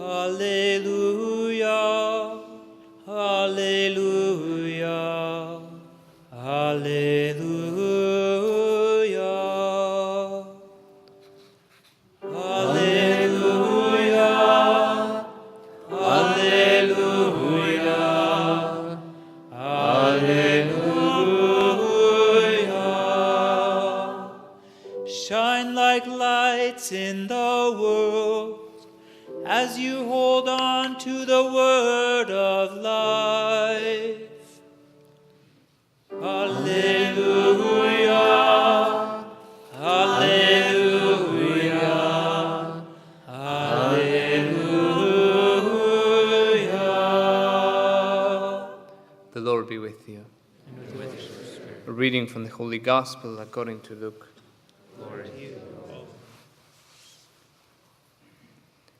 Alleluia, Alleluia, Alleluia. Alleluia, Alleluia, Alleluia. Shine like lights in the world as you hold on to the word of life. Alleluia, Alleluia, Alleluia. The Lord be with you. And with your spirit. A reading from the Holy Gospel according to Luke. Lord, you.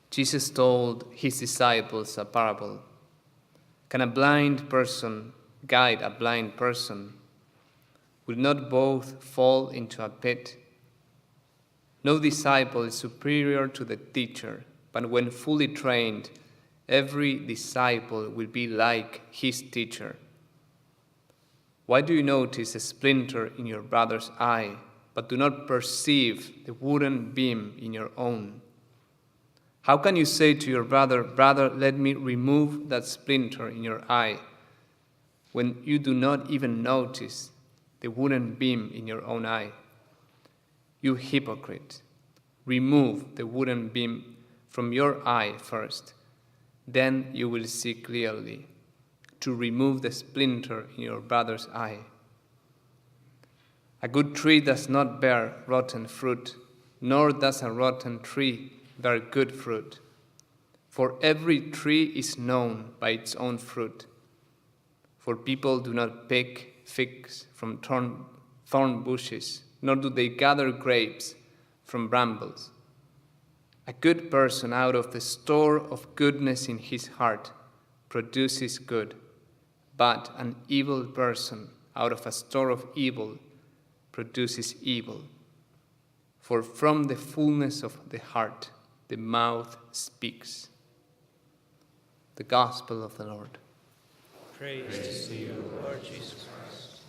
Jesus told his disciples a parable. Can a blind person guide a blind person? Will not both fall into a pit? No disciple is superior to the teacher, but when fully trained, every disciple will be like his teacher. Why do you notice a splinter in your brother's eye, but do not perceive the wooden beam in your own? How can you say to your brother, "Brother, let me remove that splinter in your eye," when you do not even notice the wooden beam in your own eye? You hypocrite, remove the wooden beam from your eye first, then you will see clearly to remove the splinter in your brother's eye. A good tree does not bear rotten fruit, nor does a rotten tree bear good fruit. For every tree is known by its own fruit. For people do not pick figs from thorn bushes, nor do they gather grapes from brambles. A good person out of the store of goodness in his heart produces good, but an evil person out of a store of evil produces evil. For from the fullness of the heart, the mouth speaks. The Gospel of the Lord. Praise to you, Lord Jesus Christ.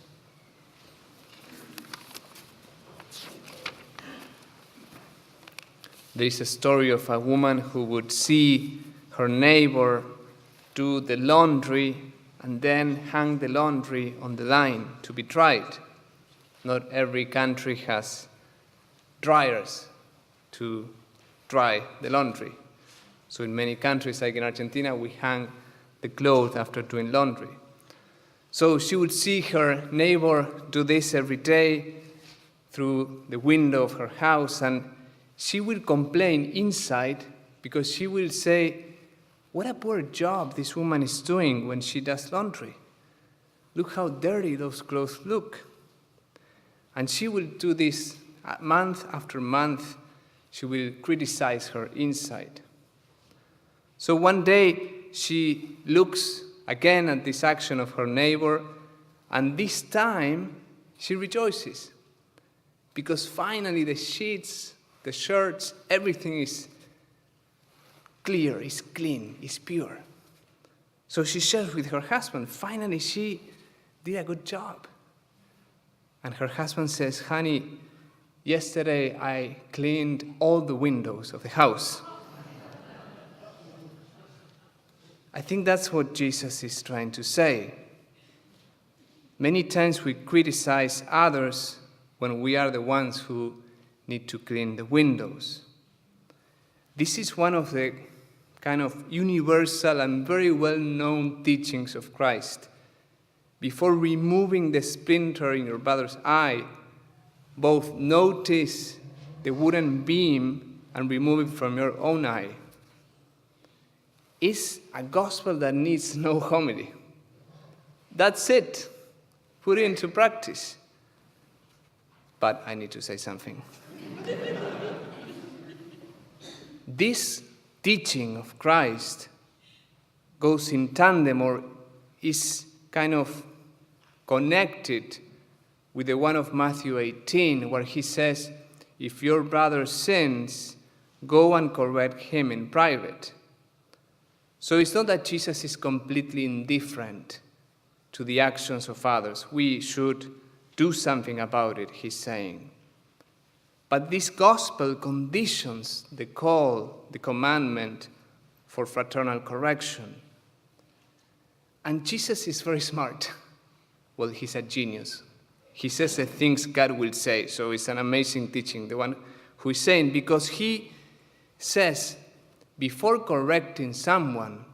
There is a story of a woman who would see her neighbor do the laundry and then hang the laundry on the line to be dried. Not every country has dryers to dry the laundry. So in many countries, like in Argentina, we hang the clothes after doing laundry. So she would see her neighbor do this every day through the window of her house, and she will complain inside because she will say, "What a poor job this woman is doing when she does laundry. Look how dirty those clothes look." And she will do this month after month. She will criticize her inside. So one day she looks again at this action of her neighbor, and this time she rejoices because finally the sheets, the shirts, everything is clear, is clean, is pure. So she shares with her husband, finally she did a good job. And her husband says, "Honey, yesterday I cleaned all the windows of the house." I think that's what Jesus is trying to say. Many times we criticize others when we are the ones who need to clean the windows. This is one of the kind of universal and very well-known teachings of Christ. Before removing the splinter in your brother's eye, both notice the wooden beam and remove it from your own eye. It's a gospel that needs no homily. That's it. Put it into practice. But I need to say something. This teaching of Christ goes in tandem or is kind of connected with the one of Matthew 18, where he says, "If your brother sins, go and correct him in private. So it's not that Jesus is completely indifferent to the actions of others. We should do something about it, he's saying. But this gospel conditions the call, the commandment for fraternal correction. And Jesus is very smart. Well, he's a genius. He says the things God will say, so it's an amazing teaching, the one who is saying, because he says, before correcting someone,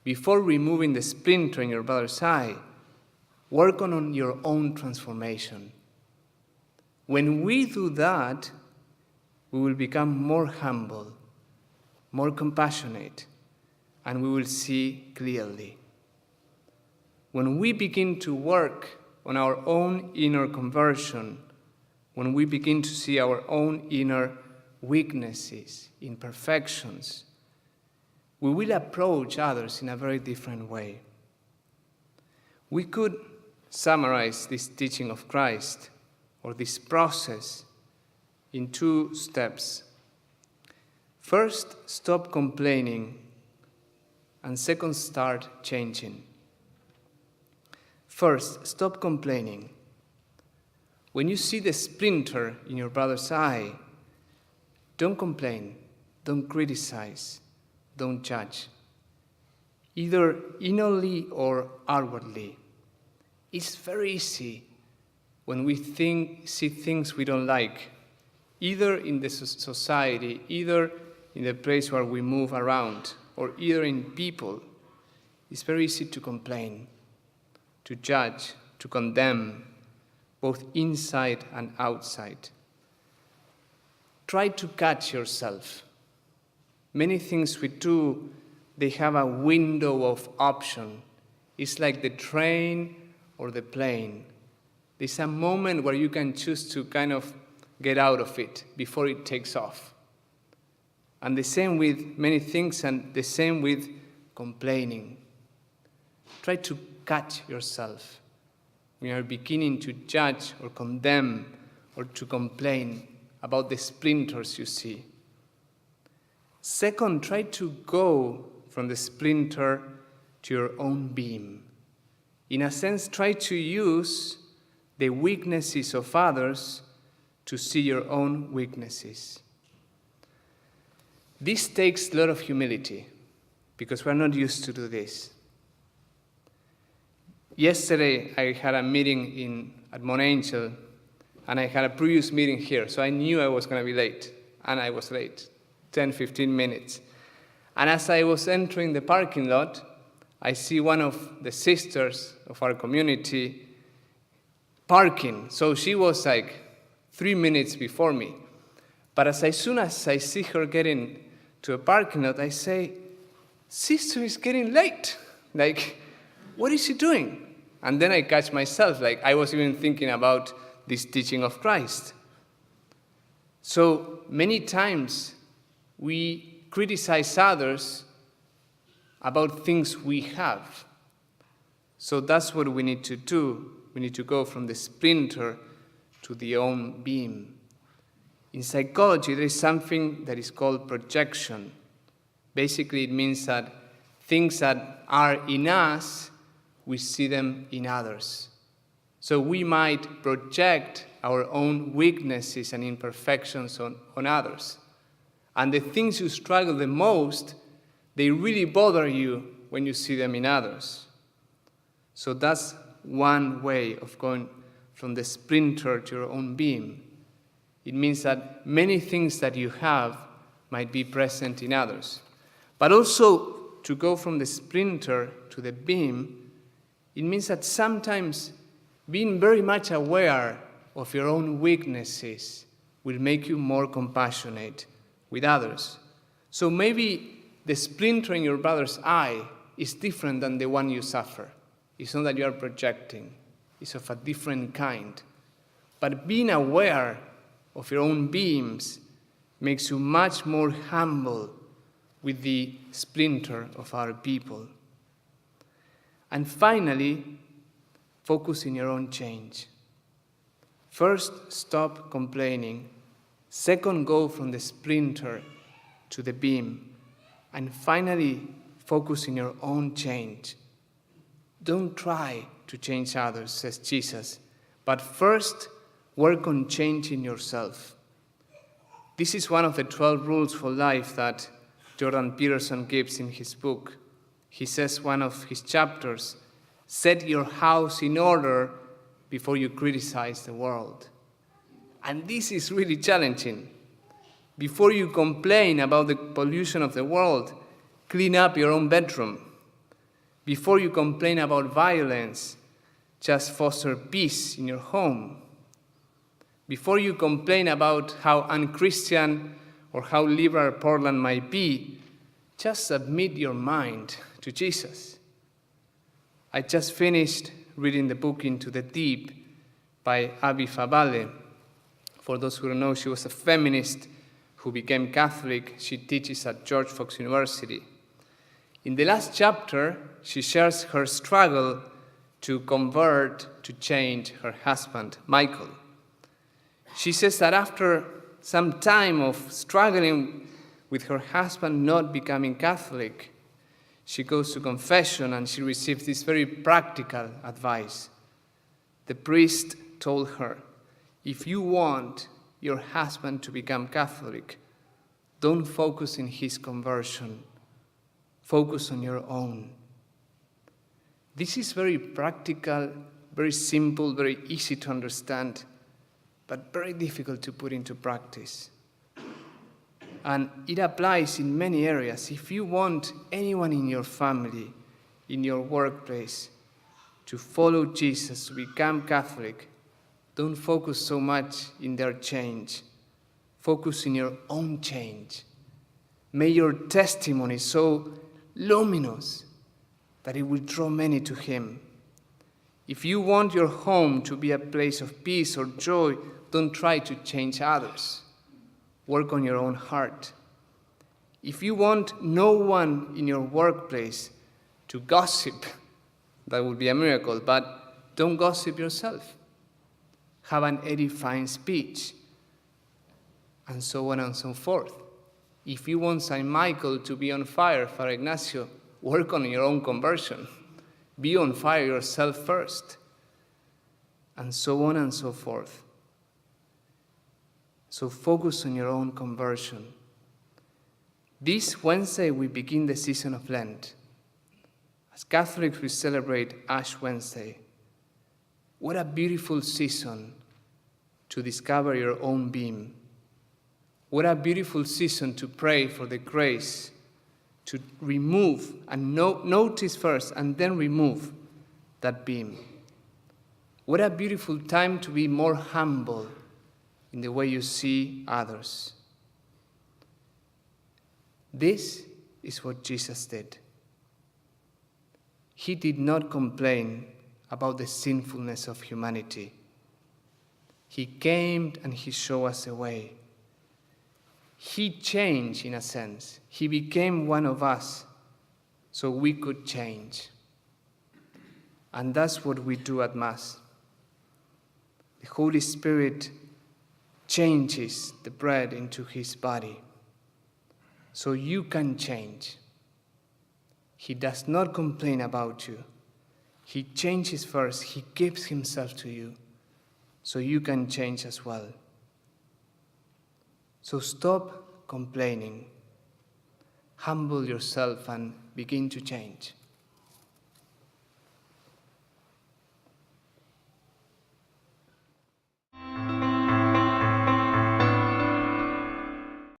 before removing the splinter in your brother's eye, work on your own transformation. When we do that, we will become more humble, more compassionate, and we will see clearly. When we begin to work on our own inner conversion, when we begin to see our own inner weaknesses, imperfections, we will approach others in a very different way. We could summarize this teaching of Christ, or this process, in 2 steps. First, stop complaining, and second, start changing. First, stop complaining. When you see the splinter in your brother's eye, don't complain, don't criticize, don't judge, either inwardly or outwardly. It's very easy when we see things we don't like, either in the society, either in the place where we move around, or either in people. It's very easy to complain, to judge, to condemn, both inside and outside. Try to catch yourself. Many things we do, they have a window of option. It's like the train or the plane. There's a moment where you can choose to kind of get out of it before it takes off. And the same with many things, and the same with complaining. Try to catch yourself when you are beginning to judge or condemn or to complain about the splinters you see. Second, try to go from the splinter to your own beam. In a sense, try to use the weaknesses of others to see your own weaknesses. This takes a lot of humility, because we're not used to do this. Yesterday, I had a meeting at Mount Angel, and I had a previous meeting here, so I knew I was going to be late, and I was late, 10, 15 minutes. And as I was entering the parking lot, I see one of the sisters of our community parking. So she was like 3 minutes before me. But as soon as I see her getting to a parking lot, I say, "Sister is getting late. Like, what is she doing?" And then I catch myself, like I was even thinking about this teaching of Christ. So many times we criticize others about things we have. So that's what we need to do. We need to go from the splinter to the own beam. In psychology, there is something that is called projection. Basically, it means that things that are in us, we see them in others. So we might project our own weaknesses and imperfections on others. And the things you struggle the most, they really bother you when you see them in others. So that's one way of going from the splinter to your own beam. It means that many things that you have might be present in others. But also, to go from the splinter to the beam, it means that sometimes being very much aware of your own weaknesses will make you more compassionate with others. So maybe the splinter in your brother's eye is different than the one you suffer. It's not that you are projecting. It's of a different kind. But being aware of your own beams makes you much more humble with the splinter of our people. And finally, focus in your own change. First, stop complaining. Second, go from the splinter to the beam. And finally, focus in your own change. Don't try to change others, says Jesus, but first work on changing yourself. This is one of the 12 rules for life that Jordan Peterson gives in his book. He says one of his chapters, set your house in order before you criticize the world. And this is really challenging. Before you complain about the pollution of the world, clean up your own bedroom. Before you complain about violence, just foster peace in your home. Before you complain about how unchristian or how liberal Portland might be, just submit your mind to Jesus. I just finished reading the book Into the Deep by Abi Fabale. For those who don't know, she was a feminist who became Catholic. She teaches at George Fox University. In the last chapter, she shares her struggle to convert, to change her husband, Michael. She says that after some time of struggling with her husband not becoming Catholic, she goes to confession and she receives this very practical advice. The priest told her, if you want your husband to become Catholic, don't focus on his conversion. Focus on your own. This is very practical, very simple, very easy to understand, but very difficult to put into practice. And it applies in many areas. If you want anyone in your family, in your workplace, to follow Jesus, to become Catholic, don't focus so much in their change. Focus in your own change. May your testimony so luminous that it will draw many to him. If you want your home to be a place of peace or joy, don't try to change others. Work on your own heart. If you want no one in your workplace to gossip, that would be a miracle, but don't gossip yourself. Have an edifying speech, and so on and so forth. If you want St. Michael to be on fire, Father Ignacio, work on your own conversion. Be on fire yourself first, and so on and so forth. So focus on your own conversion. This Wednesday we begin the season of Lent. As Catholics we celebrate Ash Wednesday. What a beautiful season to discover your own beam. What a beautiful season to pray for the grace to remove and notice first and then remove that beam. What a beautiful time to be more humble in the way you see others. This is what Jesus did. He did not complain about the sinfulness of humanity. He came and he showed us a way. He changed in a sense. He became one of us so we could change. And that's what we do at Mass. The Holy Spirit changes the bread into his body so you can change. He does not complain about you. He changes first. He gives himself to you so you can change as well. So stop complaining. Humble yourself and begin to change.